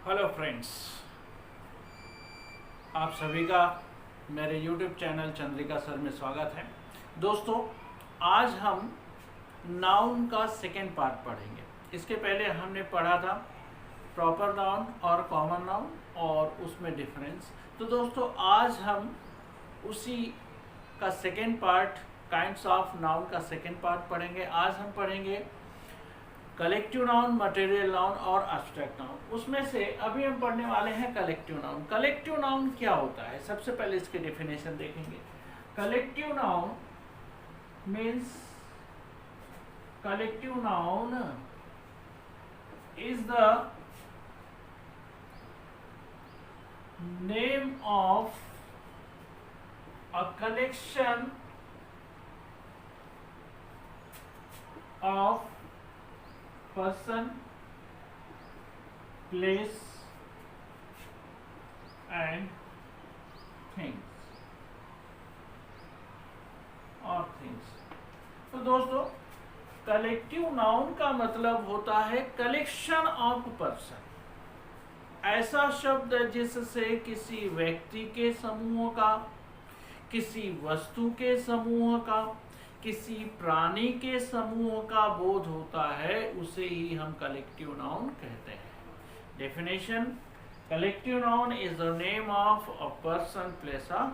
Hello friends, आप सभी का मेरे YouTube चैनल चंद्रिका सर में स्वागत है। दोस्तों, आज हम नाउन का सेकेंड पार्ट पढ़ेंगे। इसके पहले हमने पढ़ा था प्रॉपर नाउन और कॉमन नाउन और उसमें डिफरेंस। तो दोस्तों, आज हम उसी का second part, kinds of noun का सेकेंड पार्ट पढ़ेंगे। आज हम पढ़ेंगे कलेक्टिव नाउन, मटेरियल नाउन और एब्स्ट्रैक्ट नाउन। उसमें से अभी हम पढ़ने वाले हैं कलेक्टिव नाउन। कलेक्टिव नाउन क्या होता है, सबसे पहले इसकी डेफिनेशन देखेंगे। Collective noun means collective noun is the name of a collection of person, place and things और things। तो दोस्तों, कलेक्टिव नाउन का मतलब होता है कलेक्शन ऑफ पर्सन। ऐसा शब्द जिससे किसी व्यक्ति के समूह का, किसी वस्तु के समूह का, किसी प्राणी के समूह का बोध होता है, उसे ही हम कलेक्टिव नाउन कहते हैं। Definition: collective noun is the name of a person, place और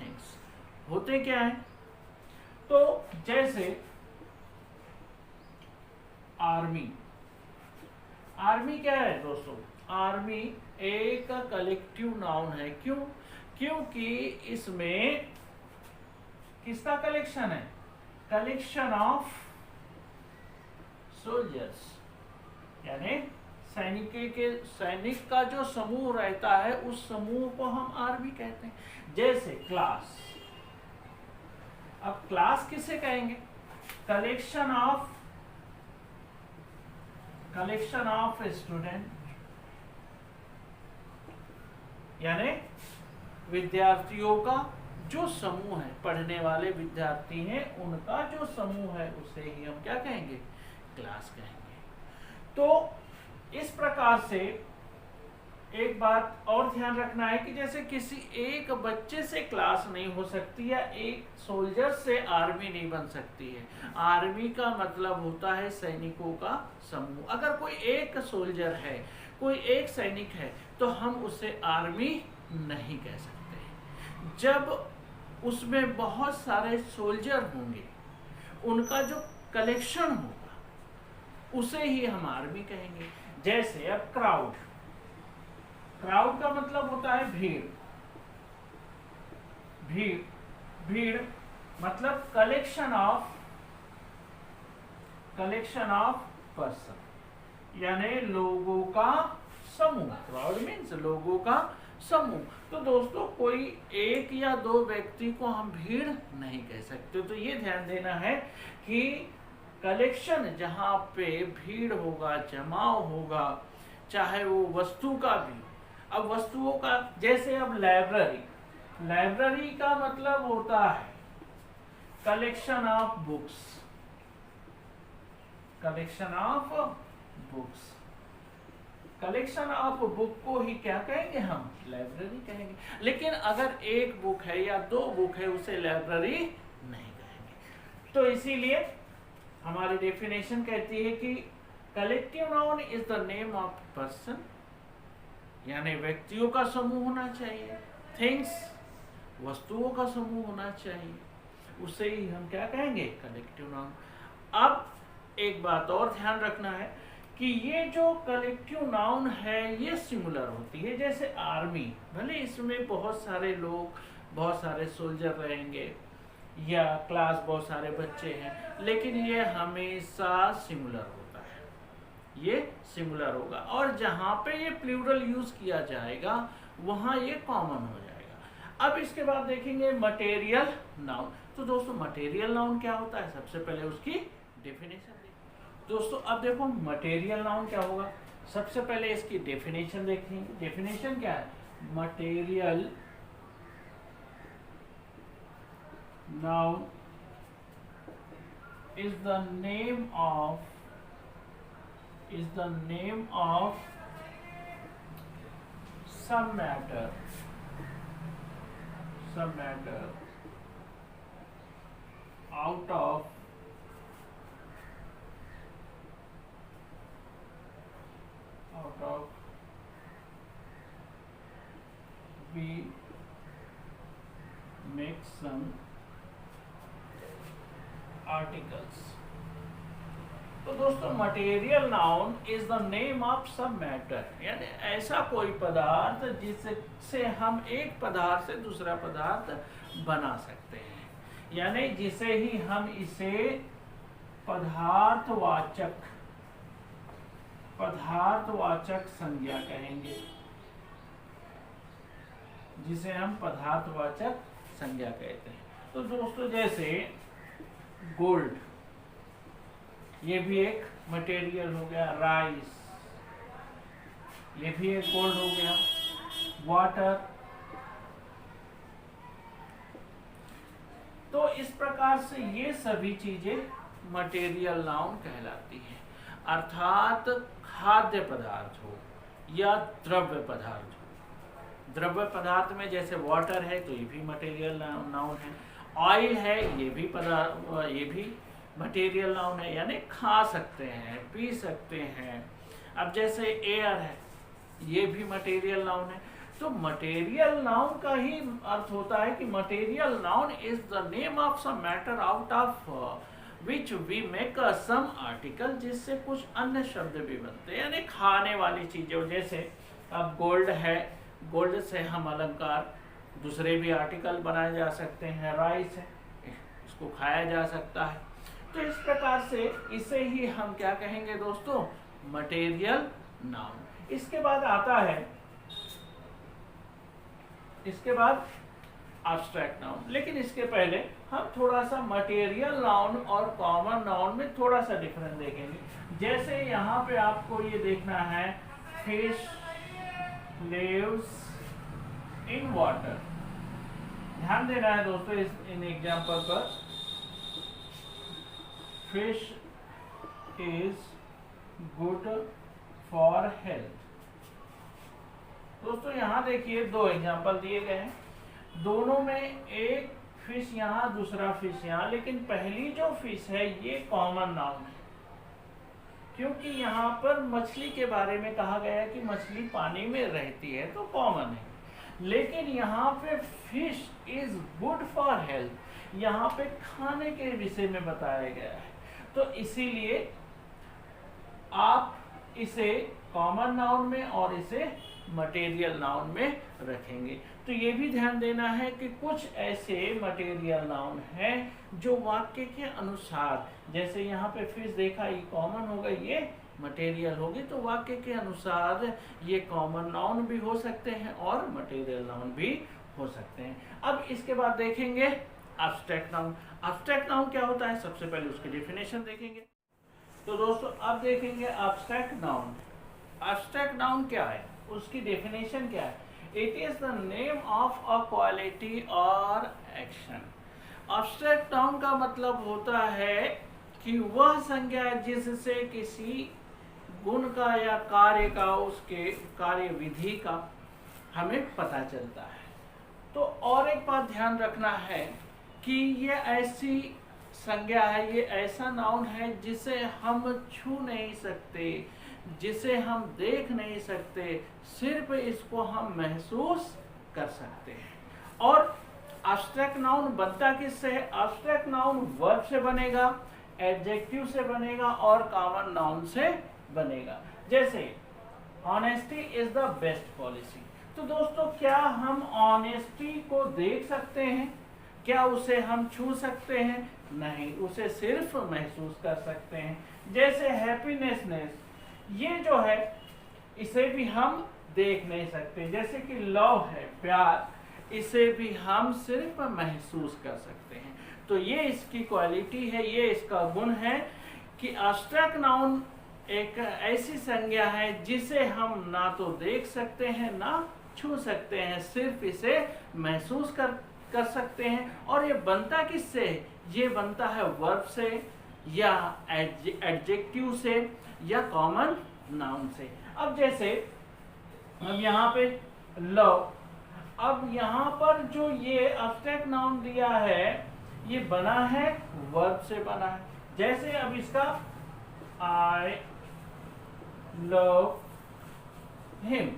थिंग्स। होते क्या है? तो जैसे आर्मी। आर्मी क्या है दोस्तों? आर्मी एक कलेक्टिव नाउन है। क्यों? क्योंकि इसमें किसका कलेक्शन है? कलेक्शन ऑफ सोल्जर्स, यानी सैनिक का जो समूह रहता है, उस समूह को हम आर्मी कहते हैं। जैसे क्लास। अब क्लास किसे कहेंगे? कलेक्शन ऑफ स्टूडेंट, यानी विद्यार्थियों का जो समूह है, पढ़ने वाले विद्यार्थी हैं, उनका जो समूह है, उसे ही हम क्या कहेंगे? क्लास कहेंगे। तो इस प्रकार से एक बात और ध्यान रखना है कि जैसे किसी एक बच्चे से क्लास नहीं हो सकती, या एक सोल्जर से आर्मी नहीं बन सकती है। आर्मी का मतलब होता है सैनिकों का समूह। अगर कोई एक सोल्जर है, कोई एक सैनिक है, तो हम उसे आर्मी नहीं कह सकते। जब उसमें बहुत सारे सोल्जर होंगे, उनका जो कलेक्शन होगा, उसे ही हम आर्मी कहेंगे। जैसे अब क्राउड। क्राउड का मतलब होता है भीड़। भीड़ मतलब कलेक्शन ऑफ पर्सन, यानी लोगों का समूह। क्राउड मीन्स लोगों का समूह। तो दोस्तों, कोई एक या दो व्यक्ति को हम भीड़ नहीं कह सकते। तो ये ध्यान देना है कि कलेक्शन जहाँ पे भीड़ होगा, जमाव होगा, चाहे वो वस्तु का भी। अब वस्तुओं का, जैसे अब लाइब्रेरी का मतलब होता है collection of books. Collection of book को ही क्या कहेंगे? हम लाइब्रेरी कहेंगे। लेकिन अगर एक बुक है या दो बुक है, उसे लाइब्रेरी नहीं कहेंगे। तो इसीलिए हमारी डेफिनेशन कहती है कि collective noun is the name of person, यानी व्यक्तियों का समूह होना चाहिए। थिंग्स, वस्तुओं का समूह होना चाहिए, उसे ही हम क्या कहेंगे? Collective noun. अब एक बात और ध्यान रखना है कि ये जो कलेक्टिव नाउन है, ये सिंगुलर होती है। जैसे आर्मी, भले इसमें बहुत सारे लोग, बहुत सारे सोल्जर रहेंगे, या क्लास बहुत सारे बच्चे हैं, लेकिन ये हमेशा सिंगुलर होता है। ये सिंगुलर होगा। और जहाँ पे ये प्लूरल यूज किया जाएगा, वहाँ ये कॉमन हो जाएगा। अब इसके बाद देखेंगे मटेरियल नाउन। तो दोस्तों, मटेरियल नाउन क्या होता है? सबसे पहले उसकी डेफिनेशन दोस्तों, अब देखो मटेरियल नाउन क्या होगा। सबसे पहले इसकी डेफिनेशन देखेंगे। डेफिनेशन क्या है? Material noun is the name of some matter out of we make some articles। तो दोस्तों material noun is the name of some matter, यानी ऐसा कोई पदार्थ जिससे हम एक पदार्थ से दूसरा पदार्थ बना सकते हैं, यानी जिसे ही हम इसे पदार्थवाचक संज्ञा कहेंगे, जिसे हम पदार्थवाचक संज्ञा कहते हैं। तो दोस्तों जैसे गोल्ड, ये भी एक मटेरियल हो गया, राइस ये भी एक गोल्ड हो गया, वाटर। तो इस प्रकार से ये सभी चीजें मटेरियल नाउन कहलाती हैं, अर्थात खाद्य पदार्थ हो या द्रव्य पदार्थ हो। द्रव्य पदार्थ में जैसे वाटर है तो ये भी मटेरियल नाउन है, ऑयल है ये भी मटेरियल नाउन है, यानी खा सकते हैं, पी सकते हैं। अब जैसे एयर है ये भी मटेरियल नाउन है। तो मटेरियल नाउन का ही अर्थ होता है कि material noun is the name of some matter out of which we make some article, जिससे कुछ अन्य शब्द भी बनते हैं, यानी खाने वाली चीजें। जैसे अब गोल्ड है, गोल्ड से हम अलंकार दूसरे भी आर्टिकल बनाए जा सकते हैं, राइस है इसको खाया जा सकता है। तो इस प्रकार से इसे ही हम क्या कहेंगे दोस्तों, मटेरियल नाउन। इसके बाद आता है, इसके बाद एब्स्ट्रैक्ट नाउन। लेकिन इसके पहले हम थोड़ा सा मटेरियल नाउन और कॉमन नाउन में थोड़ा सा डिफरेंस देखेंगे। जैसे यहाँ पे आपको ये देखना है, फिश लिव्स इन वाटर। ध्यान देना है दोस्तों इन एग्जाम्पल पर। Fish is good for health. दोस्तों यहाँ देखिए दो एग्जाम्पल दिए गए हैं, दोनों में एक फिश यहाँ दूसरा फिश यहाँ, लेकिन पहली जो फिश है ये कॉमन नाउन है, क्योंकि यहाँ पर मछली के बारे में कहा गया है कि मछली पानी में रहती है तो कॉमन है। लेकिन यहाँ पे fish is good for health, यहाँ पे खाने के विषय में बताया गया है, तो इसीलिए आप इसे कॉमन नाउन में और इसे मटेरियल नाउन में रखेंगे। तो ये भी ध्यान देना है कि कुछ ऐसे मटेरियल नाउन हैं जो वाक्य के अनुसार, जैसे यहाँ पे फिश देखा ये कॉमन हो गई, ये मटेरियल होगी, तो वाक्य के अनुसार ये कॉमन नाउन भी हो सकते हैं और मटेरियल नाउन भी हो सकते हैं। अब इसके बाद देखेंगे एब्स्ट्रैक्ट नाउन। एब्स्ट्रैक्ट नाउन क्या होता है, सबसे पहले उसकी डेफिनेशन देखेंगे। तो दोस्तों अब देखेंगे एब्स्ट्रैक्ट नाउन। एब्स्ट्रैक्ट नाउन क्या है, उसकी डेफिनेशन क्या है। It is the name of a quality और एक्शन। एब्स्ट्रैक्ट नाउन का मतलब होता है कि वह संज्ञा जिससे किसी गुण का या कार्य का, उसके कार्य विधि का हमें पता चलता है। तो और एक बात ध्यान रखना है कि ये ऐसी संज्ञा है, ये ऐसा नाउन है जिसे हम छू नहीं सकते, जिसे हम देख नहीं सकते, सिर्फ इसको हम महसूस कर सकते हैं। और एब्स्ट्रैक्ट नाउन बनता किससे है, एब्स्ट्रैक्ट नाउन वर्ब से बनेगा, एडजेक्टिव से बनेगा और कॉमन नाउन से बनेगा। जैसे honesty is the best policy. तो दोस्तों क्या हम ऑनेस्टी को देख सकते हैं, क्या उसे हम छू सकते हैं, नहीं, उसे सिर्फ महसूस कर सकते हैं। जैसे हैप्पीनेसनेस, ये जो है इसे भी हम देख नहीं सकते। जैसे कि लव है, प्यार, इसे भी हम सिर्फ महसूस कर सकते हैं। तो ये इसकी क्वालिटी है, ये इसका गुण है कि एब्स्ट्रैक्ट नाउन एक ऐसी संज्ञा है जिसे हम ना तो देख सकते हैं ना छू सकते हैं, सिर्फ इसे महसूस कर सकते हैं। और ये बनता किससे, ये बनता है वर्ब से या एडजेक्टिव से या कॉमन नाउन से। अब जैसे हम यहाँ पे लव। अब यहाँ पर जो ये एब्स्ट्रैक्ट नाउन दिया है ये बना है वर्ब से बना है। जैसे अब इसका आई लव हिम,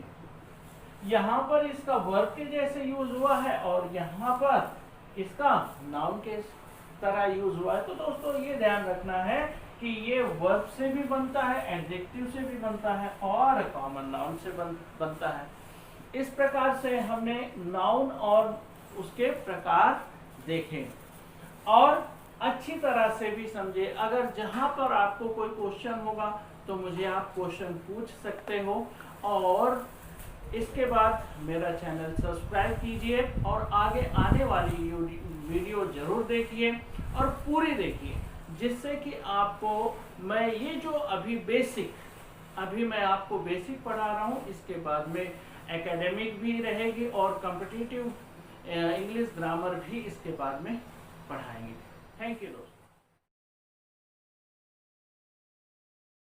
यहाँ पर इसका वर्ब के जैसे यूज हुआ है और यहाँ पर इसका नाउन के तरह यूज हुआ है। तो दोस्तों ये ध्यान रखना है कि ये वर्ब से भी बनता है, एडजेक्टिव से भी बनता है और कॉमन नाउन से बनता है। इस प्रकार से हमने नाउन और उसके प्रकार देखे और अच्छी तरह से भी समझे। अगर जहां पर आपको कोई क्वेश्चन होगा तो मुझे आप क्वेश्चन पूछ सकते हो और इसके बाद मेरा चैनल सब्सक्राइब कीजिए और आगे आने वाली वीडियो जरूर देखिए और पूरी देखिए, जिससे कि आपको मैं ये जो अभी मैं आपको बेसिक पढ़ा रहा हूँ, इसके बाद में एकेडमिक भी रहेगी और कॉम्पिटिटिव इंग्लिश ग्रामर भी इसके बाद में पढ़ाएंगे। थैंक यू दोस्तों।